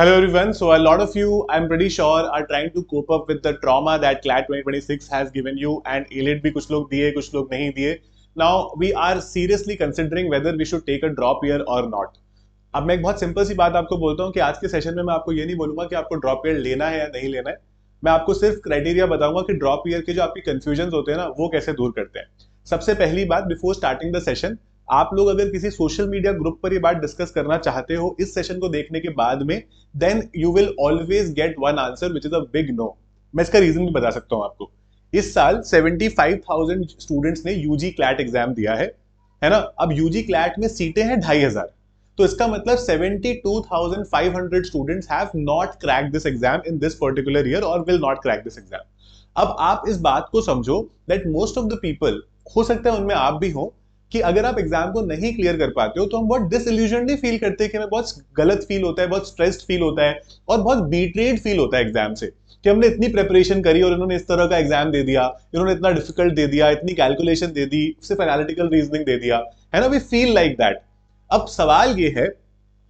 Hello everyone. So a lot of you, I'm pretty sure, are trying to cope up with the trauma that CLAT 2026 has given you, and ALET भी कुछ लोग दिए, कुछ लोग नहीं दिए. Now we are seriously considering whether we should take a drop year or not. अब मैं एक बहुत सिंपल सी बात आपको बोलता हूँ कि आज के सेशन में मैं आपको ये नहीं बोलूंगा कि आपको ड्रॉप ईयर लेना है या नहीं लेना है. मैं आपको सिर्फ क्राइटेरिया बताऊंगा कि ड्रॉप ईयर के जो आपकी कंफ्यूजन होते हैं ना, वो कैसे दूर करते हैं. सबसे पहली बात, बिफोर स्टार्टिंग द सेशन, आप लोग अगर किसी सोशल मीडिया ग्रुप पर ये बात डिस्कस करना चाहते हो इस सेशन को देखने के बाद में, then you will always get one answer which is a big no. मैं इसका रीजन भी बता सकता हूं आपको. इस साल 75,000 स्टूडेंट्स ने यूजी क्लैट एग्जाम दिया है ना. अब यूजी क्लैट में सीटें हैं 2,500, तो इसका मतलब 72,500 students have not cracked this exam in this particular year और will not crack this exam. अब आप इस बात को समझो that most of the people, हो सकता है उनमें आप भी हो, कि अगर आप एग्जाम को नहीं क्लियर कर पाते हो तो हम बहुत डिसइल्यूजनली फील करते हैं कि हमें बहुत गलत फील होता है, बहुत स्ट्रेस्ड फील होता है और बहुत बीट्रेड फील होता है एग्जाम से, कि हमने इतनी प्रिपरेशन करी और इन्होंने इस तरह का एग्जाम दे दिया, इन्होंने इतना डिफिकल्ट दे दिया, इतनी कैलकुलेशन दे दी, सिर्फ एनालिटिकल रीजनिंग दे दिया, है ना. We feel like that. अब सवाल ये है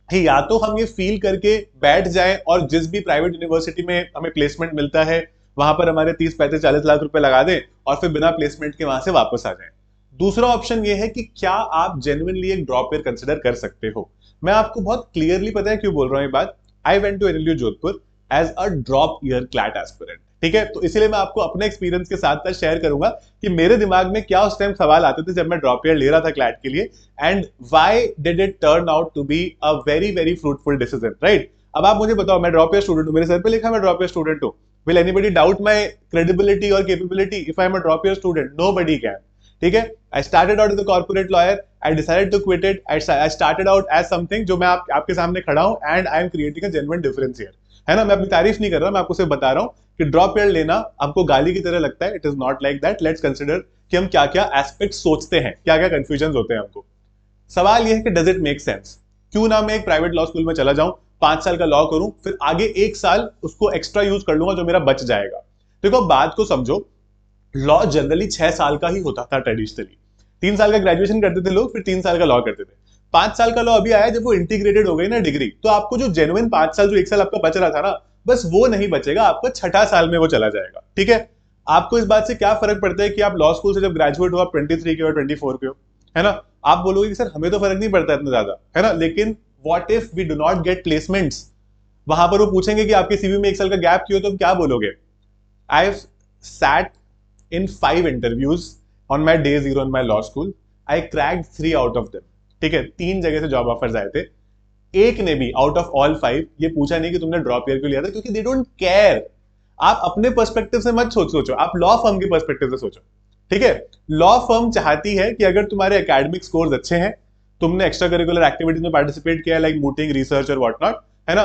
कि या तो हम ये फील करके बैठ जाएं और जिस भी प्राइवेट यूनिवर्सिटी में हमें प्लेसमेंट मिलता है वहां पर हमारे 30, 35, 40 लाख रुपए लगा दें और फिर बिना प्लेसमेंट के वहां से वापस आ जाएं. दूसरा ऑप्शन ये है कि क्या आप जेन्युइनली एक ड्रॉप ईयर कंसिडर कर सकते हो. मैं आपको बहुत क्लियरली पता है क्यों बोल रहा हूं ये बात. I went to NLU Jodhpur as a drop year CLAT aspirant. ठीक है, तो इसीलिए मैं आपको अपने एक्सपीरियंस के साथ साथ शेयर करूंगा कि मेरे दिमाग में क्या उस टाइम सवाल आते थे जब मैं ड्रॉप ईयर ले रहा था क्लैट के लिए, and why did it turn out to be a very very fruitful decision, right. अब आप मुझे बताओ, मैं ड्रॉप ईयर स्टूडेंट हूं, मेरे सर पे लिखा मैं ड्रॉप ईयर स्टूडेंट हूं. Will anybody doubt my credibility और capability if I am a drop year student? Nobody can. ठीक है, I started out as a corporate lawyer. I decided to quit it. I started out as something जो मैं आपके सामने खड़ा हूं and I am creating a genuine difference here. है ना, मैं अपनी तारीफ नहीं कर रहा, मैं आपको सिर्फ बता रहा हूं कि ड्रॉप ईयर लेना आपको गाली की तरह लगता है. It is not like that. Let's consider कि हम क्या क्या एस्पेक्ट सोचते हैं, क्या क्या कंफ्यूजन होते हैं हमको. सवाल यह है कि डज इट मेक सेंस. क्यों ना मैं एक प्राइवेट लॉ स्कूल में चला जाऊं, 5 साल का लॉ करूं, फिर आगे 1 साल उसको एक्स्ट्रा यूज कर लूंगा जो मेरा बच जाएगा. देखो बात को समझो, लॉ जनरली 6 साल का ही होता था ट्रेडिशनली. 3 साल का ग्रेजुएशन करते थे लोग, फिर 3 साल का लॉ करते थे. 5 साल का लॉ अभी आया, जब वो इंटीग्रेटेड हो गई ना डिग्री, तो आपको जो जेन्युइन 5 साल, जो 1 साल आपका बच रहा था ना, बस वो नहीं बचेगा, आपका 6ठा साल में वो चला जाएगा. ठीक है, आपको इस बात से क्या फर्क पड़ता है कि आप लॉ स्कूल से जब ग्रेजुएट हो आप 23 के हो, 24 के हो, है ना. आप बोलोगे कि सर हमें तो फर्क नहीं पड़ता इतना ज्यादा, है ना, लेकिन what if we do not get placements. वहां पर वो पूछेंगे कि आपके सीवी में 1 साल का गैप क्यों, तो क्या बोलोगे? I have sat in 5 interviews on my day zero in my law school. I cracked 3 out of them. ठीक है, 3 जगह से जॉब ऑफर्स आए थे. एक ने भी आउट ऑफ ऑल 5 ये पूछा नहीं कि तुमने ड्रॉप ईयर क्यों लिया था, क्योंकि दे डोंट केयर. आप अपने पर्सपेक्टिव से मत सोचो, आप लॉ फर्म के पर्सपेक्टिव से सोचो. ठीक है, लॉ फर्म चाहती है कि अगर तुम्हारे एकेडमिक स्कोर्स अच्छे हैं, तुमने एक्स्ट्रा करिकुलर एक्टिविटीज में पार्टिसिपेट किया लाइक मूटिंग, रिसर्च और व्हाट नॉट, है ना,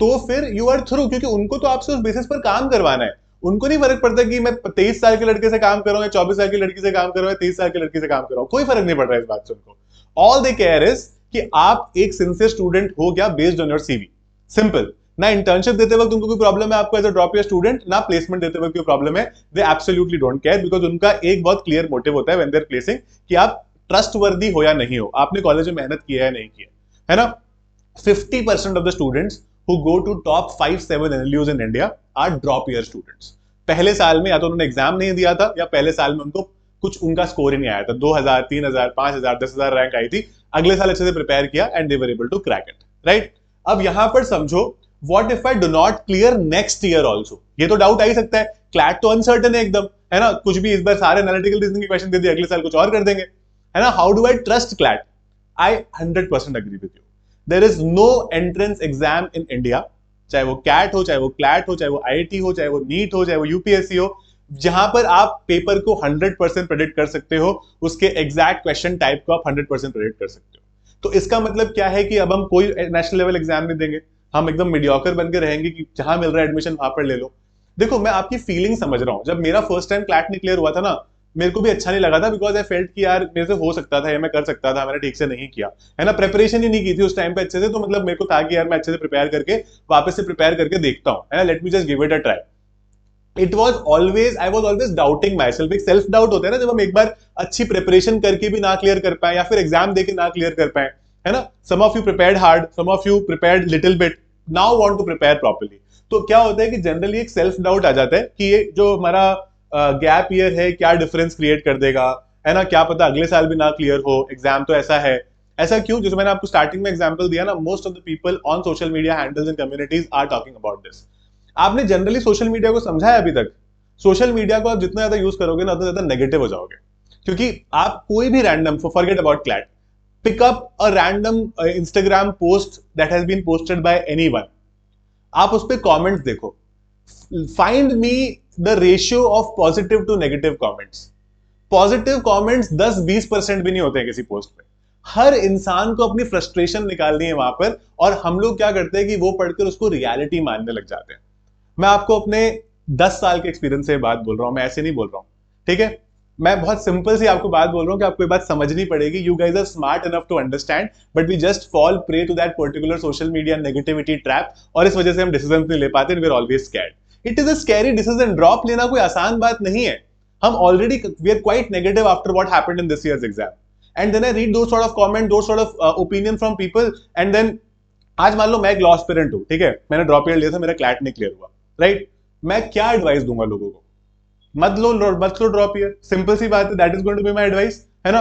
तो फिर यू आर थ्रू. क्योंकि उनको तो आपसे उस बेसिस पर काम करवाना है. उनको नहीं फर्क पड़ता कि मैं 23 साल के लड़के से काम कर रहा हूं, 24 साल की लड़की से काम कर रहा हूं, 23 साल की लड़की से काम कर रहा हूं, कोई फर्क नहीं पड़ रहा है इस बात से उनको. ऑल दे केयर इज कि आप एक सिंसियर स्टूडेंट हो गया based on your CV. Simple. ना इंटर्नशिप देते वक्त उनको कोई प्रॉब्लम है आपको as a drop year student, ना प्लेसमेंट देते वक्त कोई प्रॉब्लम है. They absolutely don't care, because उनका एक बहुत क्लियर मोटिव होता है व्हेन दे आर प्लेसिंग, कि आप ट्रस्टवर्दी हो या नहीं हो, आपने कॉलेज में मेहनत किया है नहीं किया, है ना. 50% of the students who go to top 5-7 NLUs in India are drop year students. पहले साल में या तो उन्होंने एग्जाम नहीं दिया था, या पहले साल में उनको कुछ उनका स्कोर ही नहीं आया था. 2,000, 3,000, 5,000, 10,000 रैंक आई थी. अगले साल अच्छे से प्रिपेयर किया and they were able to crack it, right. अब यहां पर समझो, what if I do not clear next year also. ये तो डाउट आ ही सकता है, क्लैट तो अनसर्टन है एकदम, है ना. कुछ भी इस बार सारे एनालिटिकल रीजनिंग के क्वेश्चन दे दिए, अगले साल कुछ और कर देंगे, है ना. How do I trust CLAT? I 100% agree with you. There is no entrance exam in India, चाहे वो कैट हो, चाहे वो क्लैट हो, चाहे वो आईआईटी हो, चाहे वो नीट हो, चाहे वो यूपीएससी हो, जहां पर आप पेपर को 100% प्रेडिक्ट कर सकते हो, उसके एग्जैक्ट क्वेश्चन टाइप को आप 100% प्रेडिक्ट कर सकते हो. तो इसका मतलब क्या है कि अब हम कोई नेशनल लेवल एग्जाम नहीं देंगे, हम एकदम मीडियोकर बनकर रहेंगे कि जहां मिल रहा है एडमिशन वहां पर ले लो. देखो मैं आपकी फीलिंग समझ रहा हूं. जब मेरा फर्स्ट टाइम क्लैट नहीं क्लियर हुआ था ना, मेरे को भी अच्छा नहीं लगा था, बिकॉज आई फेल्ट कि यार मेरे से हो सकता था या मैं कर सकता था, मैंने ठीक से नहीं किया, है ना. प्रिपरेशन ही नहीं की थी उस टाइम पे अच्छे से, तो मतलब मेरे को था कि यार मैं अच्छे से प्रिपेयर करके वापस से प्रिपेयर करके देखता हूं, है ना, let me just give it a try. It was always, I was always doubting my self. एक सेल्फ डाउट होता है ना, जब हम एक बार अच्छी प्रिपरेशन करके भी ना क्लियर कर पाए, या फिर एग्जाम देके ना क्लियर कर पाए, है ना. Some of you prepared hard, some of you prepared little bit, now want to prepare properly. तो क्या होता है कि जनरली एक सेल्फ डाउट आ जाता है कि ये जो हमारा गैप ईयर है क्या डिफरेंस क्रिएट कर देगा, है ना, क्या पता अगले साल भी ना क्लियर हो एग्जाम, तो ऐसा है। ऐसा क्यों? जैसे मैंने आपको स्टार्टिंग में एग्जांपल दिया ना, most of the people on social media handles and communities are talking about this. आपने जनरली सोशल मीडिया को समझा है अभी तक? सोशल मीडिया को आप जितना ज्यादा यूज करोगे ना उतना ज्यादा नेगेटिव हो जाओगे, क्योंकि आप कोई भी random, forget about CLAT, pick up a random Instagram post that has been posted by anyone, आप उस पर कॉमेंट्स देखो, find me the ratio of positive to negative comments. Positive comments 10-20% भी नहीं होते हैं किसी पोस्ट पे। हर इंसान को अपनी फ्रस्ट्रेशन निकालनी है वहां पर, और हम लोग क्या करते हैं कि वो पढ़कर उसको रियलिटी मानने लग जाते हैं। मैं आपको अपने 10 साल के एक्सपीरियंस से बात बोल रहा हूं, मैं ऐसे नहीं बोल रहा हूं, ठीक है? मैं बहुत सिंपल सी आपको बात बोल रहा हूं कि आपको ये बात समझनी पड़ेगी। You guys are smart enough to understand, but we just fall prey to that particular social media negativity trap, और इस वजह से हम डिसीजन नहीं ले पाते, we are always scared. It is a scary decision. Drop लेना कोई आसान बात नहीं है। हम already we are quite negative after what happened in this year's exam, and then I read those sort of comment, those sort of opinion from people, and then आज मान लो मैं एक लॉ एस्पिरेंट हूं, ठीक है, मैंने ड्रॉप ईयर लिया था, मेरा क्लैट नहीं क्लियर हुआ, राइट? मैं क्या एडवाइस दूंगा लोगों को? मत लो ड्रॉप ईयर, सिंपल सी बात है, that is going to be my advice, है ना?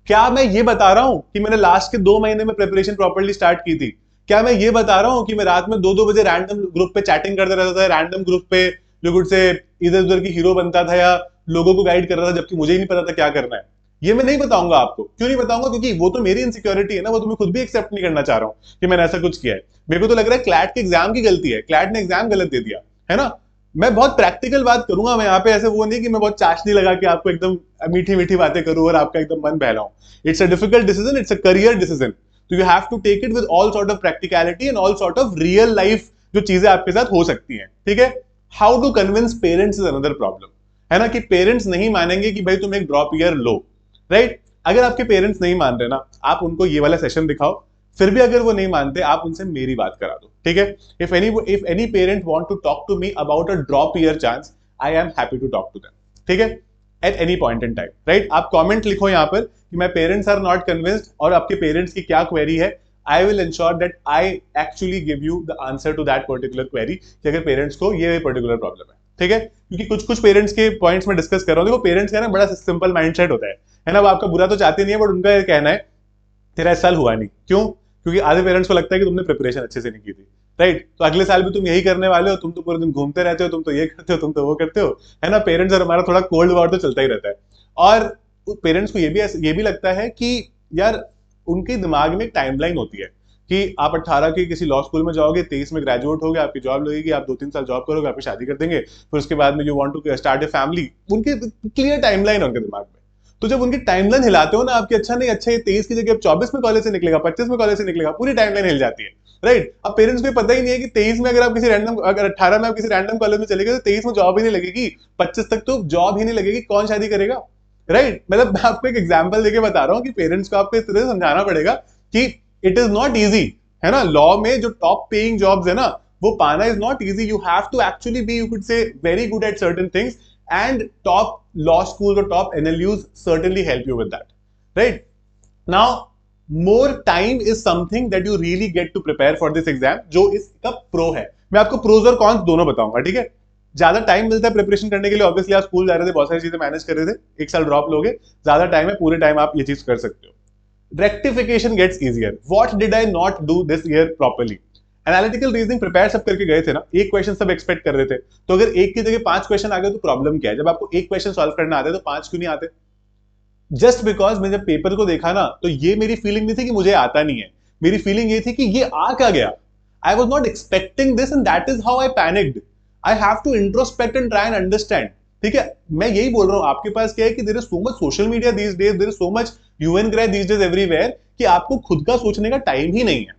क्या मैं ये बता रहा हूं कि मैंने लास्ट के 2 महीने में प्रिपरेशन प्रॉपर्ली स्टार्ट की थी? क्या मैं ये बता रहा हूं कि मैं रात में 2-2 बजे रैंडम ग्रुप पे चैटिंग करता रहता था, रैंडम ग्रुप पे जो कुछ से इधर उधर की हीरो बनता था या लोगों को गाइड कर रहा था, जबकि मुझे ही नहीं पता था क्या करना है? ये मैं नहीं बताऊंगा आपको। क्यों नहीं बताऊंगा? क्योंकि वो तो मेरी इनसिक्योरिटी है ना, वो तो मैं खुद भी एक्सेप्ट नहीं करना चाह रहा हूं कि मैंने ऐसा कुछ किया है। मेरे को तो लग रहा है क्लैट के एग्जाम की गलती है, क्लैट ने एग्जाम गलत दे दिया, है ना? मैं बहुत प्रैक्टिकल बात करूंगा, मैं यहाँ पे ऐसे वो नहीं कि मैं बहुत चाशनी लगा के आपको एकदम मीठी मीठी बातें करूं और आपका एकदम मन बहलाऊं। It's a difficult decision, it's a career decision, तो you have to take it with all sort of practicality and all sort of real life जो चीजें आपके साथ हो सकती हैं, ठीक है? How to convince parents is another problem, है ना, कि पेरेंट्स नहीं मानेंगे कि भाई तुम एक ड्रॉप ईयर लो, राइट? अगर आपके पेरेंट्स नहीं मान रहे ना, आप उनको ये वाला सेशन दिखाओ, फिर भी अगर वो नहीं मानते, आप उनसे मेरी बात करा दो, ठीक है? If any parent want to talk to me about a drop year chance, I am happy to talk to them, ठीक है? At any point in time, right? आप कमेंट लिखो यहाँ पर कि my parents are not convinced, और आपके parents की क्या क्वेरी है। I will ensure that I actually give you the answer to that particular query, कि अगर पेरेंट्स को ये पर्टिकुलर प्रॉब्लम है, ठीक है? क्योंकि कुछ पेरेंट्स के पॉइंट्स में डिस्कस कर रहा हूँ। देखो, पेरेंट्स का ना बड़ा सिंपल माइंडसेट होता है ना, वो आपका बुरा तो चाहते नहीं है, बट उनका ये कहना है तेरा इस साल हुआ नहीं, क्यों? क्योंकि आधे पेरेंट्स को लगता है कि तुमने प्रिपरेशन अच्छे से नहीं की थी, राइट? तो अगले साल भी तुम यही करने वाले हो, तुम तो पूरे दिन घूमते रहते हो, तुम तो ये करते हो, तुम तो वो करते हो, है ना? पेरेंट्स और हमारा थोड़ा कोल्ड वॉर तो चलता ही रहता है, और पेरेंट्स को ये भी लगता है कि यार उनके दिमाग में एक टाइमलाइन होती है कि आप 18 के किसी लॉ स्कूल में जाओगे, 23 में ग्रेजुएट होगे, आपकी जॉब लगेगी, आप 2-3 साल जॉब करोगे, आपकी शादी कर देंगे, फिर उसके बाद में you want to start a family. उनके क्लियर टाइमलाइन है उनके दिमाग में। तो जब उनकी टाइमलाइन हिलाते हो ना आपकी, अच्छा नहीं, अच्छा ये 23 की जगह अब 24 में कॉलेज से निकलेगा, 25 में कॉलेज से निकलेगा, पूरी टाइमलाइन हिल जाती है, राइट? अब पेरेंट्स को पता ही नहीं है कि 23 में अगर आप किसी रैंडम, अगर 18 में आप किसी रैंडम कॉलेज में चले गए तो 23 में जॉब ही नहीं लगेगी, 25 तक तो जॉब ही नहीं लगेगी, कौन शादी करेगा, राइट? मतलब मैं आपको एक एग्जांपल देके बता रहा हूँ कि पेरेंट्स को आपको इस तरह से समझाना पड़ेगा कि इट इज नॉट इजी, है ना? लॉ में जो टॉप पेइंग जॉब्स है ना, वो पाना is not easy. You have to actually be, you could say, very good at certain things, and top law schools or top NLUs certainly help you with that, right? Now, more time is something that you really get to prepare for this exam, जो इसका pro है। मैं आपको pros और cons दोनों बताऊंगा, ठीक है? ज्यादा टाइम मिलता है प्रिपरेशन करने के लिए, ऑब्वियसली आप स्कूल जा रहे थे, बहुत सारी चीजें मैनेज कर रहे थे, एक साल ड्रॉप लोगे, ज्यादा टाइम है, पूरे टाइम आप ये चीज कर सकते हो। Rectification gets easier. What did I not do this year properly? Analytical reasoning prepare सब करके गए थे ना, एक क्वेश्चन सब एक्सपेक्ट कर रहे थे, तो अगर एक की जगह 5 क्वेश्चन आ गए तो प्रॉब्लम क्या है? जब आपको एक क्वेश्चन सॉल्व करना आता है तो 5 क्यों नहीं आते? जस्ट बिकॉज मैंने जब पेपर को देखा ना, तो ये मेरी फीलिंग नहीं थी कि मुझे आता नहीं है, मेरी फीलिंग ये थी कि ये आ क्या गया। I was not expecting this and that is how I panicked. I have to introspect and try and understand, ठीक है? मैं यही बोल रहा हूं, आपके पास क्या है कि there is so much social media these days, there is so much hue and grey these days everywhere, कि आपको खुद का सोचने का टाइम ही नहीं है,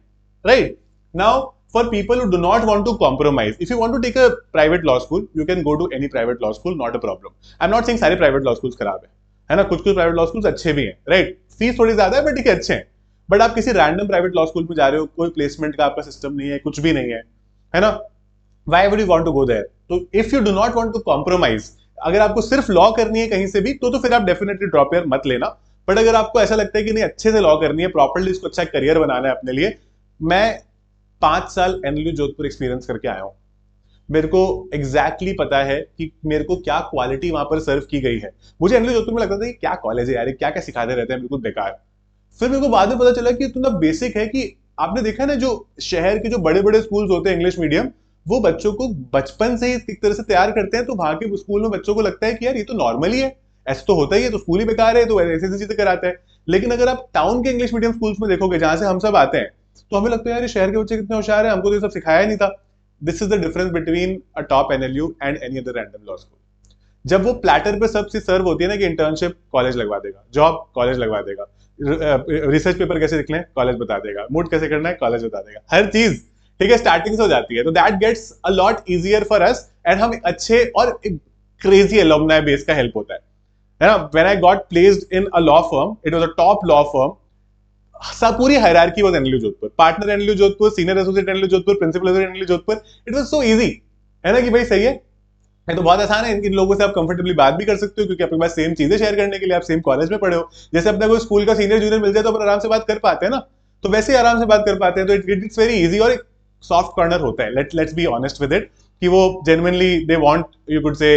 right? Now for people who do not want to compromise, if you want to take a private law school, you can go to any private law school, not a problem. I'm not saying सारे private law schools खराब है ना? कुछ private law schools अच्छे भी हैं, right? Fees थोड़ी ज्यादा है बट ठीक है, अच्छे हैं। बट आप किसी रैंडम प्राइवेट लॉ स्कूल में जा रहे हो, कोई प्लेसमेंट का आपका सिस्टम नहीं है, कुछ भी नहीं है ना? Why would you want to go there? तो if you do not want to compromise, अगर आपको सिर्फ लॉ करनी है कहीं से भी, तो फिर आप डेफिनेटली ड्रॉप ईयर मत लेना। बट अगर आपको ऐसा लगता है कि नहीं, अच्छे से लॉ करनी है, प्रॉपर्ली इसको अच्छा करियर बनाना है अपने लिए, मैं 5 साल एनएलयू जोधपुर एक्सपीरियंस करके आया हूं, मेरे को एग्जैक्टली पता है कि मेरे को क्या क्वालिटी वहां पर सर्व की गई है। मुझे एनएलयू जोधपुर में लगता था कि क्या कॉलेज है यार, क्या क्या सिखाते रहते हैं, बिल्कुल बेकार। फिर मेरे को बाद में पता चला कि इतना बेसिक है कि आपने देखा ना, जो शहर के जो बड़े बड़े स्कूल्स होते हैं इंग्लिश मीडियम, वो बच्चों को बचपन से ही एक तरह से तैयार करते हैं, तो वहां के स्कूल में बच्चों को लगता है कि यार ये तो नॉर्मल ही है, ऐसा तो होता ही है, तो स्कूल ही बेकार है, तो ऐसी ऐसी चीजें कराते हैं। लेकिन अगर आप टाउन के इंग्लिश मीडियम स्कूल्स में देखोगे जहां से हम सब आते हैं, तो हमें लगता है यार ये शहर के बच्चे कितने होशियार है, हमको तो ये सब सिखाया ही नहीं था। This is the difference between a top NLU and any other random law school. जब वो प्लेटर पे सबसे सर्व होती है ना कि इंटर्नशिप कॉलेज लगवा देगा, जॉब कॉलेज लगवा देगा, रिसर्च पेपर कैसे लिखना है कॉलेज बता देगा, मूड कैसे करना है कॉलेज बता देगा, हर चीज ठीक है स्टार्टिंग से हो जाती है, तो that gets a lot easier for us, and हम अच्छे और क्रेजी एलुमनाई बेस का हेल्प होता है ना। When I got placed in a law firm, it was a top law firm, सब पूरी hierarchy was NLU Jodhpur, partner NLU Jodhpur, senior associate NLU Jodhpur, principal NLU Jodhpur, it was so easy, है ना कि भाई सही है तो बहुत आसान है, इन लोगों से आप कंफर्टेबली बात भी कर सकते हो क्योंकि आपके पास सेम चीजें शेयर करने के लिए, आप सेम कॉलेज में पढ़े हो। जैसे अपना कोई स्कूल का सीनियर जूनियर मिल जाए तो अपन आराम से बात कर पाते हैं ना, तो वैसे ही आराम से बात कर पाते हैं, तो इट्स वेरी इजी, और एक सॉफ्ट कॉर्नर होता है, let's be honest with it, कि वो genuinely they want you could से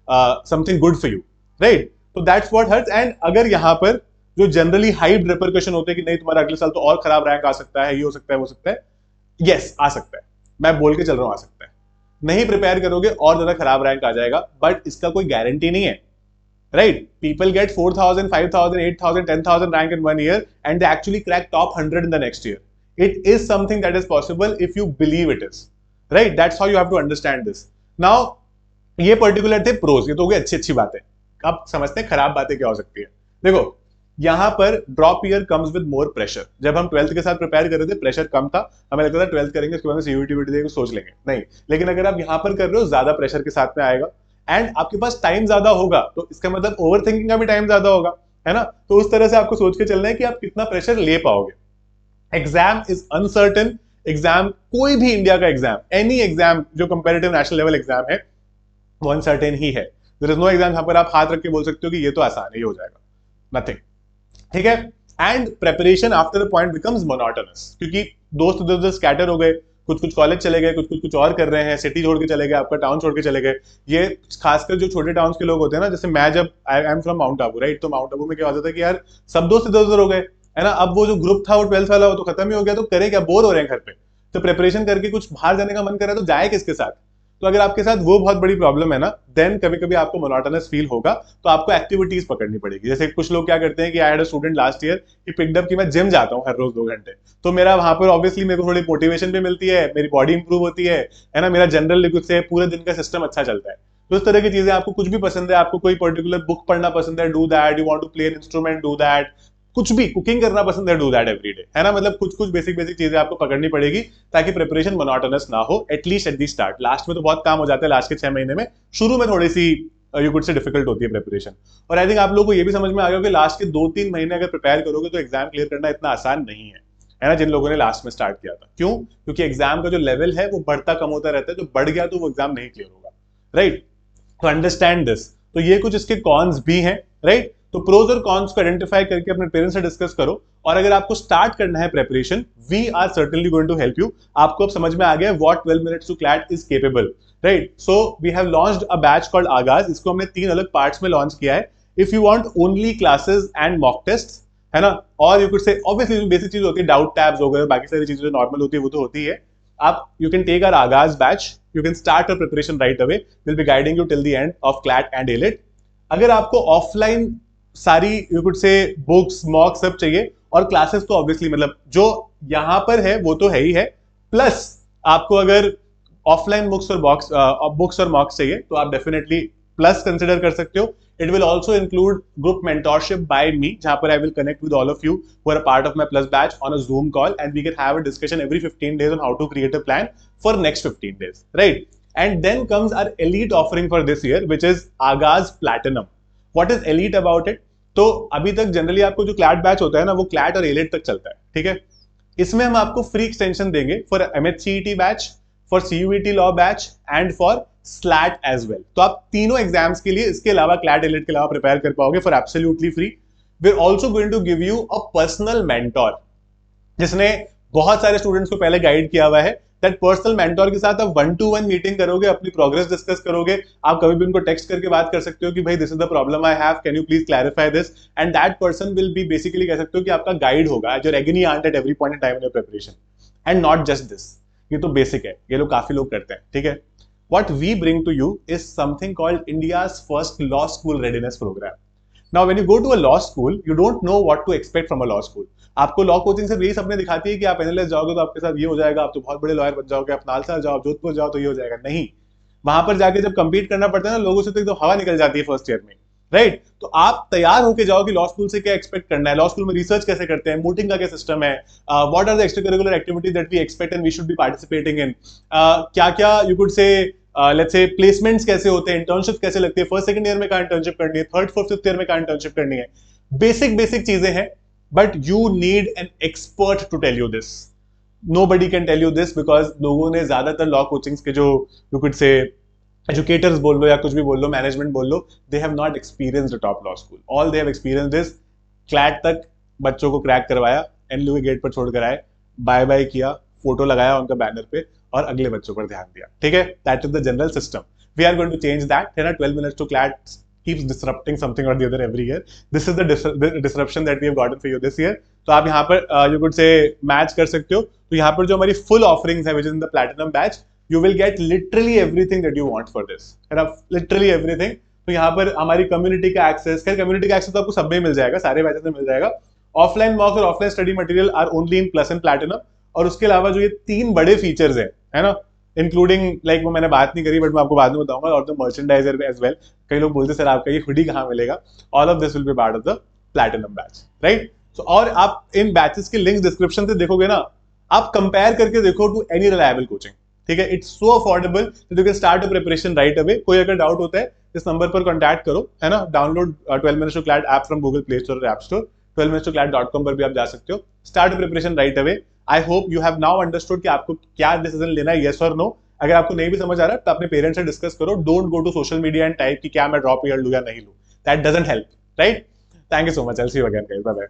something good for you, right. तो दैट्स व्हाट हर्ट्स। एंड अगर यहाँ पर जो जनरली हाइड रिपरकशन होते हैं कि नहीं तुम्हारा अगले साल तो और खराब रैंक आ सकता है, ये हो सकता है, वो सकता है, यस आ सकता है, मैं बोल के चल रहा हूं आ सकता है, नहीं प्रिपेयर करोगे और ज्यादा खराब रैंक आ जाएगा, बट इसका कोई गारंटी नहीं है, right. People get 4000, 5000, 8000, 10,000 rank in 1 year and they actually crack top 100 in the next year. It is something that is possible if you believe it is, right. That's how you have to understand this. Now ये particular the pros, ये तो हो गई अच्छी अच्छी बातें। अब समझते हैं खराब बातें क्या हो सकती है। देखो यहां पर drop year comes with more pressure. जब हम 12th के साथ प्रिपेयर कर रहे थे प्रेशर कम था, हमें लगता था 12th करेंगे उसके बाद सीयूईटी देंगे सोच लेंगे, नहीं। लेकिन अगर आप यहां पर कर रहे हो ज्यादा प्रेशर के साथ में आएगा, एंड आपके पास टाइम ज्यादा होगा, तो इसका मतलब ओवर थिंकिंग का भी टाइम ज्यादा होगा, है ना। तो उस तरह से आपको सोच के चलना है कि आप कितना प्रेशर ले पाओगे। Exam is uncertain. एग्जाम कोई भी इंडिया का एग्जाम, एनी एग्जाम जो कंपेरेटिव नेशनल लेवल एग्जाम है, वो अनसर्टेन ही है। देयर इज नो एग्जाम जहां पर आप हाथ रख के बोल सकते हो कि ये तो आसान है, ये हो जाएगा, नथिंग, ठीक है। And preparation after a point becomes monotonous, क्योंकि दोस्त इधर उधर स्कैटर हो गए, कुछ कुछ कॉलेज चले गए, कुछ कुछ कुछ और कर रहे हैं, सिटी छोड़ के चले गए, आपका टाउन छोड़ के चले गए। ये खासकर जो छोटे टाउन्स के लोग होते हैं ना, जैसे मैं जब I am from mount Abu, right, तो माउंट आबू में क्या होता था कि यार सब दोस्त इधर उधर हो गए, है ना। अब वो जो ग्रुप था वो 12th वाला वो तो खत्म ही हो गया, तो करे क्या, बोर हो रहे हैं घर पे, तो प्रिपरेशन करके कुछ बाहर जाने का मन कर रहा है तो जाए किसके साथ। तो अगर आपके साथ वो बहुत बड़ी प्रॉब्लम है ना, देन कभी कभी आपको मोनोटोनस फील होगा, तो आपको एक्टिविटीज पकड़नी पड़ेगी। जैसे कुछ लोग क्या करते हैं कि I had a student last year, he picked up कि मैं जिम जाता हूँ हर रोज 2 घंटे, तो मेरा वहां पर ऑब्वियसली मेरे को थोड़ी मोटिवेशन भी मिलती है, मेरी बॉडी इंप्रूव होती है ना, मेरा जनरल कुछ से पूरे दिन का सिस्टम अच्छा चलता है। तो इस तरह की चीजें, आपको कुछ भी पसंद है, आपको कोई पर्टिकुलर बुक पढ़ना पसंद है, do that, you want to play an instrument, do that, कुछ भी कुकिंग करना पसंद है, डू दैट एवरी डे, है ना। मतलब कुछ कुछ बेसिक बेसिक चीजें आपको पकड़नी पड़ेगी ताकि प्रिपरेशन मोनोटोनस ना हो, at least at the start. Last में तो बहुत काम हो जाता है, लास्ट के 6 महीने में, शुरू में थोड़ी सी यू कुड से डिफिकल्ट होती है प्रिपरेशन। और आई थिंक आप लोगों को ये भी समझ में आ गया कि लास्ट के 2-3 महीने अगर प्रिपेयर करोगे तो एग्जाम क्लियर करना इतना आसान नहीं है ना, जिन लोगों ने लास्ट में स्टार्ट किया था। क्यों? क्योंकि एग्जाम का जो लेवल है वो बढ़ता कम होता रहता है, जो बढ़ गया तो वो एग्जाम नहीं क्लियर होगा, राइट। तो अंडरस्टैंड दिस। तो ये कुछ इसके कॉन्स भी हैं, राइट। तो प्रोज और कॉन्स को आइडेंटिफाई करके अपने पेरेंट्स से डिस्कस करो, और अगर आपको स्टार्ट करना है preparation, we are certainly going to help you. आपको अब समझ में आ गया what 12 minutes to CLAT is capable, right. So we have launched a batch called Aagaz. इसको हमने 3 अलग पार्ट्स में लॉन्च किया है। If you want only classes and mock test, है ना, और you could say obviously basic चीज होती है, डाउट टैब्स हो गए, बाकी सारी चीजें जो नॉर्मल होती है वो तो होती है। आप यू कैन टेक आवर आगाज batch, you can start your preparation right away, will be guiding you till the end of CLAT and elite. अगर आपको ऑफलाइन सारी यू कुड से बुक्स मॉक सब चाहिए, और क्लासेस तो ऑब्वियसली मतलब जो यहां पर है वो तो है ही है, प्लस आपको अगर ऑफलाइन बुक्स और मॉक्स चाहिए तो आप डेफिनेटली प्लस कंसिडर कर सकते हो। It will also include group mentorship by me, जहां पर I will connect with all of you who are a part of my plus batch on a Zoom call, and we can have a discussion every 15 days on how to create a plan for next 15 days, right? And then comes our elite offering for this year, which is Agaz Platinum. What is elite about it? तो अभी तक generally आपको जो CLAT batch होता है ना, वो CLAT और एलिट तक चलता है, ठीक है। इसमें हम आपको फ्री एक्सटेंशन देंगे for MHCET batch, for CUET law batch and for SLAT as well. तो आप तीनों एग्जाम्स के लिए इसके अलावा क्लैट एलिट के अलावा प्रिपेयर कर पाओगे for absolutely free. We are also going to give you a personal mentor, जिसने बहुत सारे स्टूडेंट्स को पहले गाइड किया हुआ है दैट पर्सनल मेंटोर के साथ आप 1-to-1 मीटिंग करोगे, अपनी प्रोग्रेस डिस्कस करोगे, आप कभी भी उनको टेक्स्ट करके बात कर सकते हो कि भाई this is the problem I have, can you please clarify this, and that person will be basically कह सकते हो कि आपका गाइड होगा, your agony aunt at every point in time in your preparation. And not just this, ये तो basic है, ये लोग काफी लोग करते हैं, ठीक है. What we bring to you is something called India's first law school readiness program. Now, when you go to a law school, you don't know what to expect from a law school. आपको law coaching सिर्फ यही सपने दिखाती है कि आप analyst जाओगे तो आपके साथ ये हो जाएगा, आप तो बहुत बड़े लॉयर बन जाओगे, आप नालसा जाओ, जोधपुर जाओ तो ये हो जाएगा. नहीं, वहां पर जाके जब कंपीट करना पड़ता है ना लोगों से, तो एकदम हवा निकल जाती है फर्स्ट ईयर में, राइट. तो आप तैयार होके जाओ कि लॉ स्कूल से क्या एक्सपेक्ट करना है, लॉ स्कूल में रिसर्च कैसे करते हैं, मोटिंग का क्या सिस्टम है, what are the extra curricular activities that we expect and we should be participating in, क्या क्या you could say let's say placements कैसे होते हैं, इंटर्नशिप कैसे लगती है, फर्स्ट सेकंड ईयर में कहाँ इंटर्नशिप करनी है, थर्ड फोर्थ फिफ्थ ईयर में कहाँ इंटर्नशिप करनी है. बेसिक चीजें हैं, but you need an expert to tell you this. Nobody can tell you this because लोगों ने ज्यादातर लॉ कोचिंग्स के जो यू कुड से एजुकेटर्स बोल लो या कुछ भी बोल लो, मैनेजमेंट बोल लो, they have not experienced top law school. All they have experienced is CLAT तक बच्चों को क्रैक करवाया, एनएलयू के गेट पर छोड़कर आए, बाय बाय किया, फोटो लगाया उनका बैनर पे और अगले बच्चों पर ध्यान दिया, ठीक है. That is the general system. We are going to change that. 12 minutes to CLAT keeps disrupting something or the other every year. This is the disruption that we have gotten for you this year. तो आप यहाँ पर you could say match कर सकते हो. तो यहाँ पर जो हमारी full offerings है which is in the platinum batch, you will get literally everything that you want for this. है ना, literally everything. तो यहाँ पर हमारी कम्युनिटी का एक्सेस, खैर कम्युनिटी का एक्सेस तो आपको सब में मिल जाएगा, सारे बैचेस में मिल जाएगा. ऑफलाइन मॉक्स और offline study material are only in plus and platinum. और उसके अलावा जो ये 3 बड़े फीचर्स है ना, इंक्लूडिंग लाइक वो मैंने बात नहीं करी बट मैं आपको बाद में बताऊंगा, और द मर्चेंडाइजर एज वेल. कई लोग बोलते सर आपका ये हुडी कहाँ मिलेगा. All of this will be part of the platinum batch, right. So और आप इन बैचेस के लिंक्स डिस्क्रिप्शन से देखोगे ना, आप कंपेयर करके देखो टू एनी रिलायबल कोचिंग, ठीक है. It's so affordable that you can start a preparation right away. कोई अगर डाउट होता है इस नंबर पर कॉन्टैक्ट करो, है ना. Download 12 minutes to CLAT app from Google play store और ऐप स्टोर. 12minutes2CLAT.com पर भी आप जा सकते हो. Start preparation right away. I hope you have now understood कि आपको क्या डिसीजन लेना है, येस और नो. अगर आपको नहीं भी समझ आ रहा है तो अपने पेरेंट्स से डिस्कस करो. Don't go to social media and type कि क्या मैं ड्रॉप ईयर लूं या नहीं लूं. That doesn't help, right. Thank you so much. I will see you again guys. Bye bye.